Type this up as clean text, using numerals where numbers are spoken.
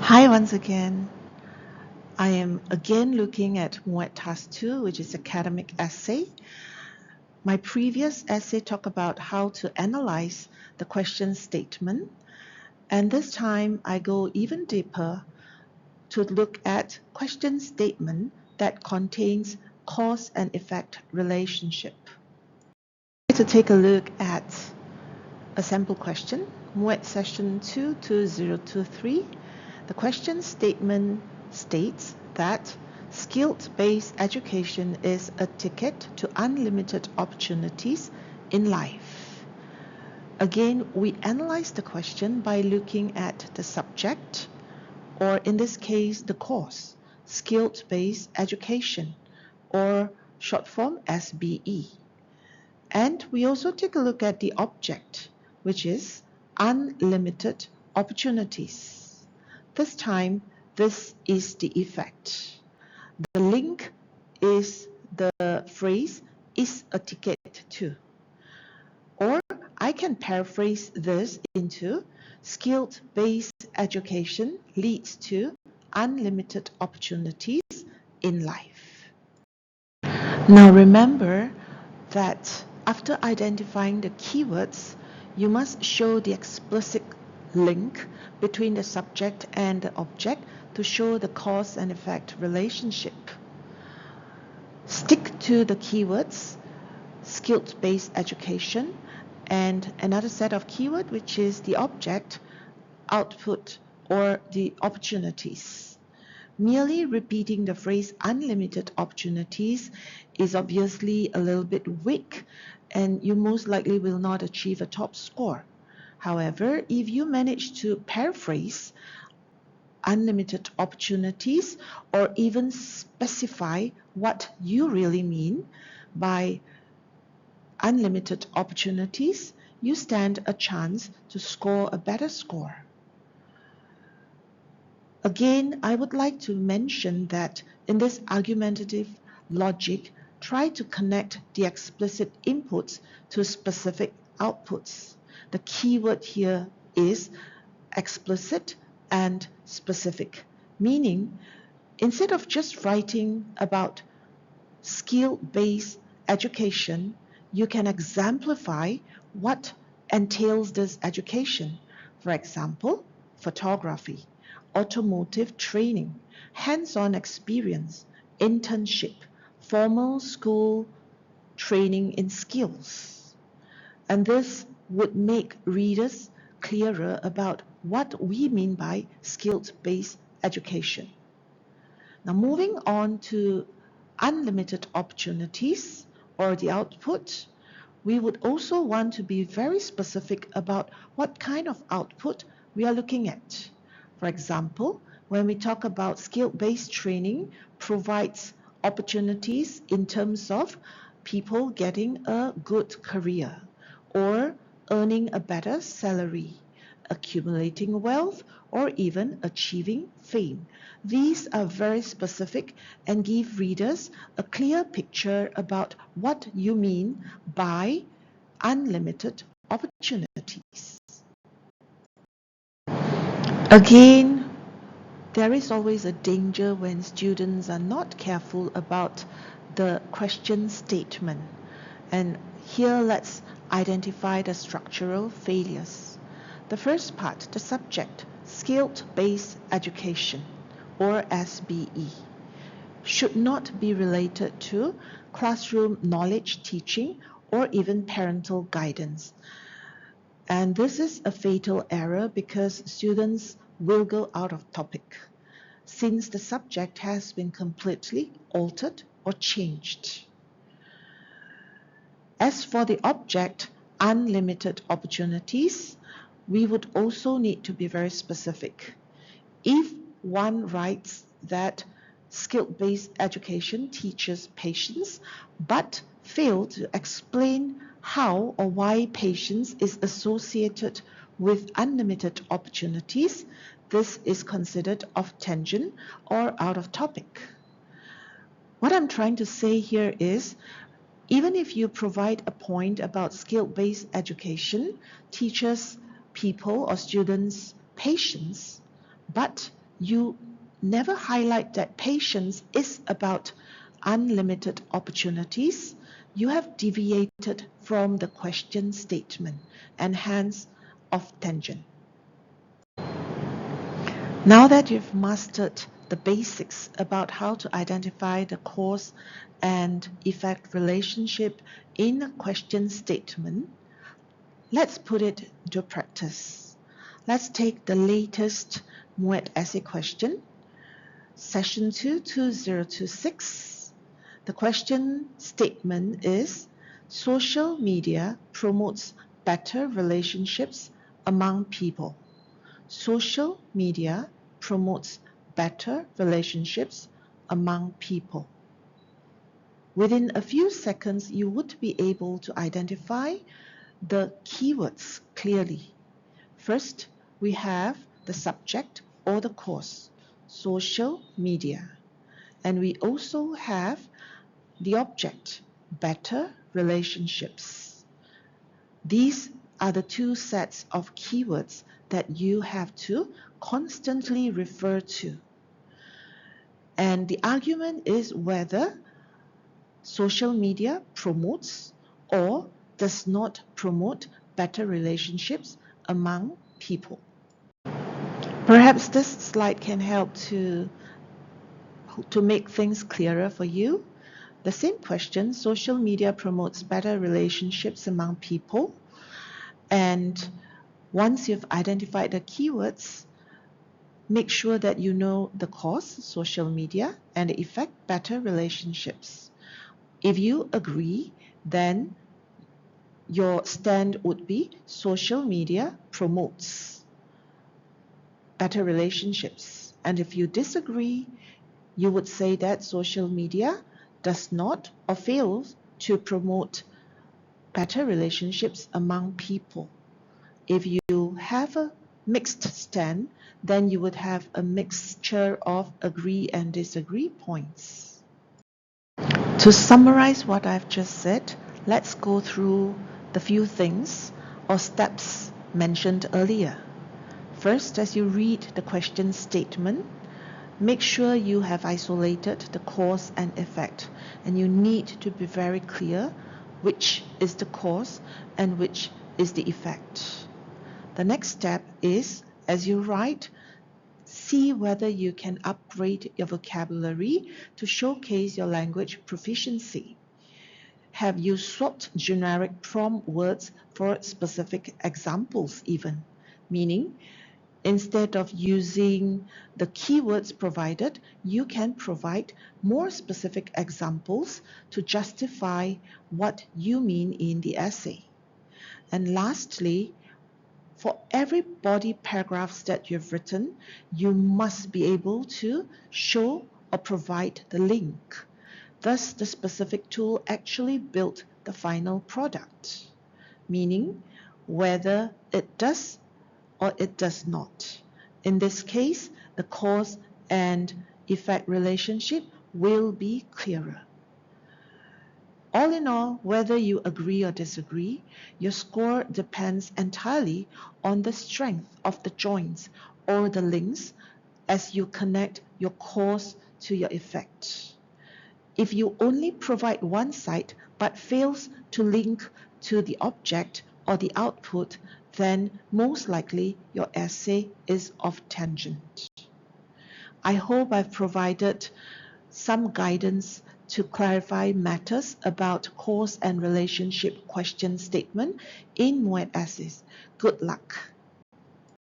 Hi once again. I am again looking at MUET Task 2, which is academic essay. My previous essay talked about how to analyze the question statement, and this time I go even deeper to look at question statement that contains cause and effect relationship. To take a look at a sample question, MUET session 22023. The question statement states that skilled-based education is a ticket to unlimited opportunities in life. Again, we analyze the question by looking at the subject, or in this case, the course, skilled-based education, or short form SBE. And we also take a look at the object, which is unlimited opportunities. This time, this is the effect. The link is the phrase, is a ticket to. Or I can paraphrase this into skilled-based education leads to unlimited opportunities in life. Now remember that after identifying the keywords, you must show the explicit link between the subject and the object to show the cause and effect relationship. Stick to the keywords, skilled-based education, and another set of keywords, which is the object, output, or the opportunities. Merely repeating the phrase unlimited opportunities is obviously a little bit weak, and you most likely will not achieve a top score. However, if you manage to paraphrase unlimited opportunities or even specify what you really mean by unlimited opportunities, you stand a chance to score a better score. Again, I would like to mention that in this argumentative logic, try to connect the explicit inputs to specific outputs. The keyword here is explicit and specific, meaning instead of just writing about skill-based education, you can exemplify what entails this education. For example, photography, automotive training, hands-on experience, internship, formal school training in skills. And this would make readers clearer about what we mean by skills-based education. Now moving on to unlimited opportunities or the output, we would also want to be very specific about what kind of output we are looking at. For example, when we talk about skill-based training provides opportunities in terms of people getting a good career or earning a better salary, accumulating wealth, or even achieving fame. These are very specific and give readers a clear picture about what you mean by unlimited opportunities. Again, there is always a danger when students are not careful about the question statement. And here let's identify the structural failures. The first part, the subject, skilled-based education, or SBE, should not be related to classroom knowledge teaching or even parental guidance. And this is a fatal error because students will go out of topic since the subject has been completely altered or changed. As for the object, unlimited opportunities, we would also need to be very specific. If one writes that skill-based education teaches patience, but fail to explain how or why patience is associated with unlimited opportunities, this is considered off tangent or out of topic. What I'm trying to say here is, even if you provide a point about skill-based education teaches people or students patience, but you never highlight that patience is about unlimited opportunities, you have deviated from the question statement and hence off tangent. Now that you've mastered the basics about how to identify the cause and effect relationship in a question statement, let's put it into practice. Let's take the latest MUET essay question, Session 2, 2026. The question statement is, social media promotes better relationships among people. Social media promotes better relationships among people. Within a few seconds, you would be able to identify the keywords clearly. First, we have the subject or the cause, social media. And we also have the object, better relationships. These are the two sets of keywords that you have to constantly refer to. And the argument is whether social media promotes or does not promote better relationships among people. Perhaps this slide can help to make things clearer for you. The same question, social media promotes better relationships among people. And once you've identified the keywords, make sure that you know the cause, social media, and the effect, better relationships. If you agree, then your stand would be social media promotes better relationships. And if you disagree, you would say that social media does not or fails to promote better relationships among people. If you have a mixed stand, then you would have a mixture of agree and disagree points. To summarize what I've just said, let's go through the few things or steps mentioned earlier. First, as you read the question statement, make sure you have isolated the cause and effect, and you need to be very clear which is the cause and which is the effect. The next step is, as you write, see whether you can upgrade your vocabulary to showcase your language proficiency. Have you swapped generic prompt words for specific examples even? Meaning, instead of using the keywords provided, you can provide more specific examples to justify what you mean in the essay. And lastly, for every body paragraphs that you've written, you must be able to show or provide the link. Thus, the specific tool actually built the final product, meaning whether it does or it does not. In this case, the cause and effect relationship will be clearer. All in all, whether you agree or disagree, your score depends entirely on the strength of the joints or the links as you connect your cause to your effect. If you only provide one side but fails to link to the object or the output, then most likely your essay is off tangent. I hope I've provided some guidance to clarify matters about cause and relationship question statement in MUET essays. Good luck.